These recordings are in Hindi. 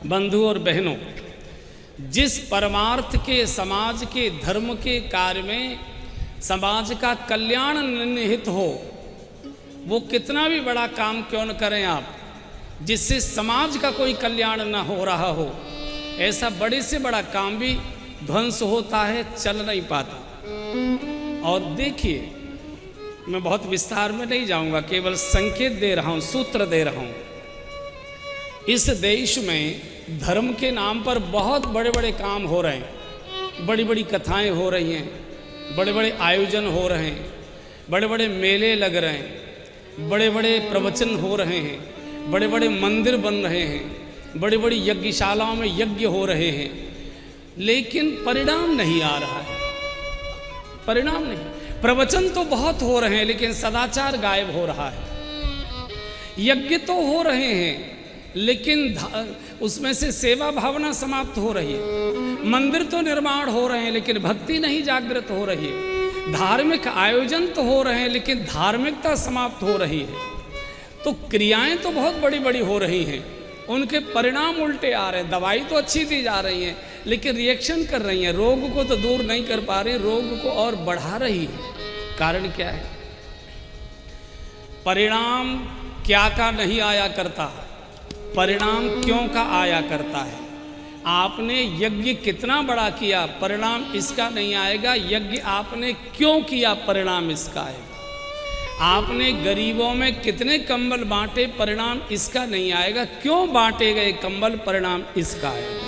बंधु और बहनों, जिस परमार्थ के, समाज के, धर्म के कार्य में समाज का कल्याण निहित हो, वो कितना भी बड़ा काम क्यों न करें आप, जिससे समाज का कोई कल्याण न हो रहा हो, ऐसा बड़े से बड़ा काम भी ध्वंस होता है, चल नहीं पाता। और देखिए, मैं बहुत विस्तार में नहीं जाऊंगा, केवल संकेत दे रहा हूं, सूत्र दे रहा हूं। इस देश में धर्म के नाम पर बहुत बड़े बड़े काम हो रहे हैं, बड़ी बड़ी कथाएं हो रही हैं, बड़े बड़े आयोजन हो रहे हैं, बड़े बड़े मेले लग रहे हैं, बड़े बड़े प्रवचन हो रहे हैं, बड़े बड़े मंदिर बन रहे हैं, बड़ी बड़ी यज्ञशालाओं में यज्ञ हो रहे हैं, लेकिन परिणाम नहीं आ रहा है। परिणाम नहीं। प्रवचन तो बहुत हो रहे हैं, लेकिन सदाचार गायब हो रहा है। यज्ञ तो हो रहे हैं, लेकिन उसमें से सेवा भावना समाप्त हो रही है। मंदिर तो निर्माण हो रहे हैं, लेकिन भक्ति नहीं जागृत हो रही है। धार्मिक आयोजन तो हो रहे हैं, लेकिन धार्मिकता समाप्त हो रही है। तो क्रियाएं तो बहुत बड़ी बड़ी हो रही हैं, उनके परिणाम उल्टे आ रहे हैं। दवाई तो अच्छी दी जा रही है, लेकिन रिएक्शन कर रही है, रोग को तो दूर नहीं कर पा रही, रोग को और बढ़ा रही है। कारण क्या है? परिणाम क्या का नहीं आया करता, परिणाम क्यों का आया करता है। आपने यज्ञ कितना बड़ा किया, परिणाम इसका नहीं आएगा। यज्ञ आपने क्यों किया, परिणाम इसका आएगा। आपने गरीबों में कितने कंबल बांटे, परिणाम इसका नहीं आएगा। क्यों बांटे गए कंबल, परिणाम इसका आएगा।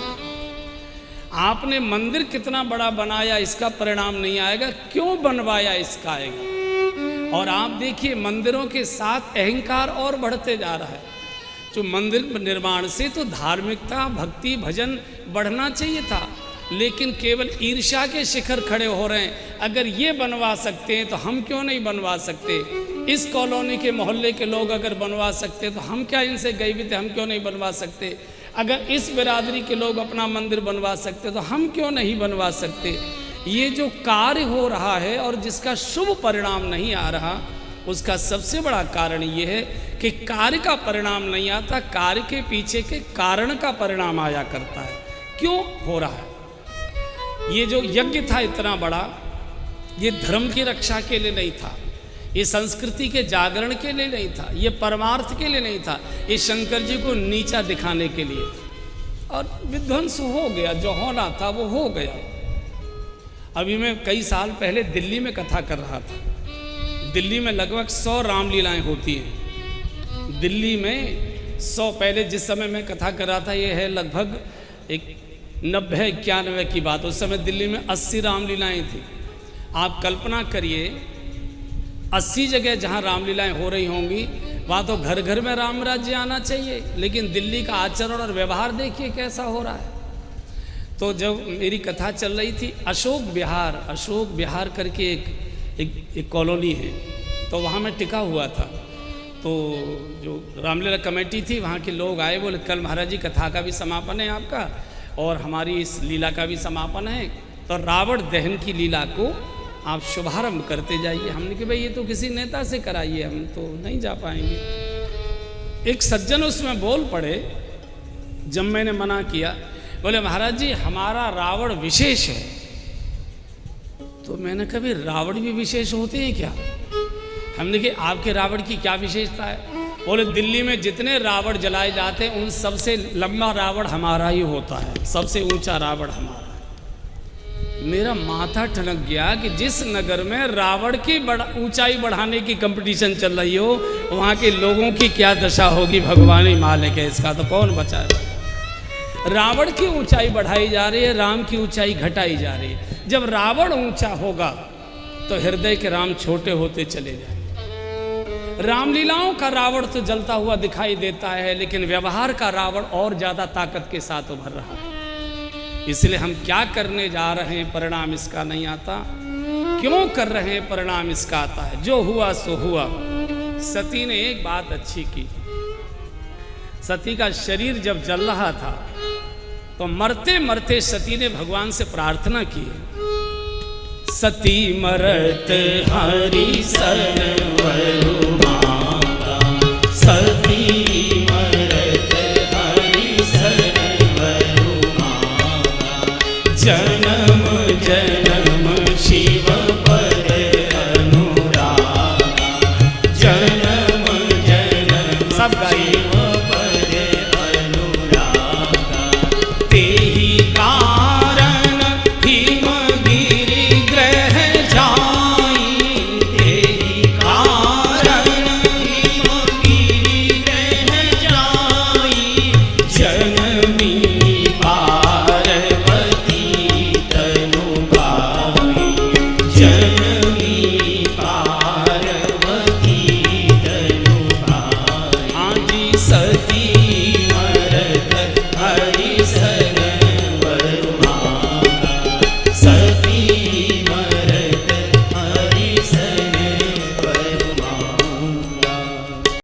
आपने मंदिर कितना बड़ा बनाया, इसका परिणाम नहीं आएगा। क्यों बनवाया, इसका आएगा। और आप देखिए, मंदिरों के साथ अहंकार और बढ़ते जा रहा है। जो मंदिर निर्माण से तो धार्मिकता, भक्ति, भजन बढ़ना चाहिए था, लेकिन केवल ईर्ष्या के शिखर खड़े हो रहे हैं। अगर ये बनवा सकते हैं तो हम क्यों नहीं बनवा सकते? इस कॉलोनी के मोहल्ले के लोग अगर बनवा सकते तो हम क्या इनसे गए भी थे, हम क्यों नहीं बनवा सकते? अगर इस बिरादरी के लोग अपना मंदिर बनवा सकते तो हम क्यों नहीं बनवा सकते? ये जो कार्य हो रहा है और जिसका शुभ परिणाम नहीं आ रहा, उसका सबसे बड़ा कारण ये है कि कार्य का परिणाम नहीं आता, कार्य के पीछे के कारण का परिणाम आया करता है। क्यों हो रहा है? ये जो यज्ञ था इतना बड़ा, ये धर्म की रक्षा के लिए नहीं था, ये संस्कृति के जागरण के लिए नहीं था, ये परमार्थ के लिए नहीं था, ये शंकर जी को नीचा दिखाने के लिए था। और विध्वंस हो गया, जो होना था वो हो गया। अभी मैं कई साल पहले दिल्ली में कथा कर रहा था। दिल्ली में लगभग 100 रामलीलाएं होती हैं। दिल्ली में 100, पहले जिस समय मैं कथा कर रहा था, ये है लगभग 90-91 की बात। उस समय दिल्ली में 80 रामलीलाएं थी। आप कल्पना करिए, 80 जगह जहाँ रामलीलाएं हो रही होंगी, वहाँ तो घर घर में राम राज्य आना चाहिए, लेकिन दिल्ली का आचरण और व्यवहार देखिए कैसा हो रहा है। तो जब मेरी कथा चल रही थी, अशोक विहार करके एक कॉलोनी है, तो वहाँ मैं टिका हुआ था। तो जो रामलीला कमेटी थी, वहाँ के लोग आए, बोले कल महाराज जी कथा का भी समापन है आपका, और हमारी इस लीला का भी समापन है, तो रावण दहन की लीला को आप शुभारंभ करते जाइए। हमने कहा भाई ये तो किसी नेता से कराइए, हम तो नहीं जा पाएंगे। एक सज्जन उसमें बोल पड़े, जब मैंने मना किया, बोले महाराज जी हमारा रावण विशेष है। तो मैंने कहा भाई रावण भी विशेष होते हैं क्या? हमने कहा आपके रावण की क्या विशेषता है? बोले दिल्ली में जितने रावण जलाए जाते हैं, उन सबसे लंबा रावण हमारा ही होता है, सबसे ऊंचा रावण हमारा है। मेरा माथा ठनक गया कि जिस नगर में रावण की ऊंचाई बढ़ाने की कंपटीशन चल रही हो, वहाँ के लोगों की क्या दशा होगी, भगवान ही मालिक है, इसका तो कौन बचाएगा। रावण की ऊंचाई बढ़ाई जा रही है, राम की ऊंचाई घटाई जा रही है। जब रावण ऊंचा होगा तो हृदय के राम छोटे होते चले जाएंगे। रामलीलाओं का रावण तो जलता हुआ दिखाई देता है, लेकिन व्यवहार का रावण और ज्यादा ताकत के साथ उभर रहा है। इसलिए हम क्या करने जा रहे हैं, परिणाम इसका नहीं आता। क्यों कर रहे हैं, परिणाम इसका आता है। जो हुआ सो हुआ। सती ने एक बात अच्छी की। सती का शरीर जब जल रहा था, तो मरते मरते सती ने भगवान से प्रार्थना की, सती मरत हरि सरवरु माता, सती मरत हरि सरवरु सब गाइए।